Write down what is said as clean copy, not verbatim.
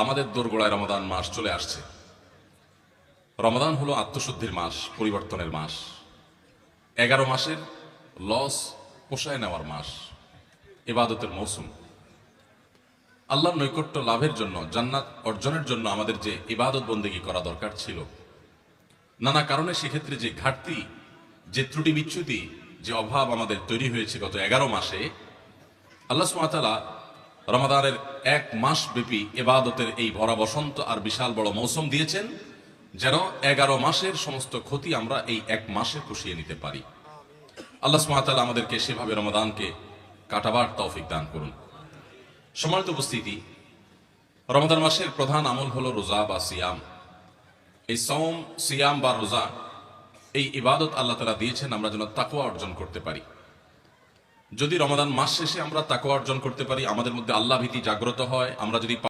আমাদের দোরগোড়ায় রমাদান মাস চলে আসছে। রমাদান হলো আত্মশুদ্ধির মাস, পরিবর্তনের মাস, 11 মাসের লস পোষায় নেওয়ার মাস, ইবাদতের মৌসুম। আল্লাহর নৈকট্য লাভের জন্য, জান্নাত অর্জনের জন্য আমাদের যে ইবাদত বন্দেগী করা দরকার ছিল, নানা কারণে সেক্ষেত্রে যে ঘাটতি, যে ত্রুটি বিচ্যুতি, যে অভাব আমাদের তৈরি হয়েছে গত 11 মাসে, আল্লাহ সুবহানাহু ওয়া তাআলা রমাদানের 1 মাস ব্যাপী ইবাদতের এই ভরা বসন্ত আর বিশাল বড় মৌসুম দিয়েছেন, যেন 11 মাসের সমস্ত ক্ষতি আমরা এই 1 মাসে পুষিয়ে নিতে পারি। আল্লাহ সুবহানাহু ওয়া তাআলা আমাদেরকে সেভাবে রমাদানকে কাটাবার তৌফিক দান করুন। সম্মানিত উপস্থিতি, রমাদান মাসের প্রধান আমল হলো রোজা বা সিয়াম। এই সওম, সিয়াম বা রোজা, এই ইবাদত আল্লাহ তাআলা দিয়েছেন আমরা যেন তাকওয়া অর্জন করতে পারি। যদি রমাদান মাস শেষে আমরা তাকওয়া অর্জন করতে পারি, আমাদের মধ্যে আল্লাহ ভীতি জাগ্রত হয়, আমরা যদি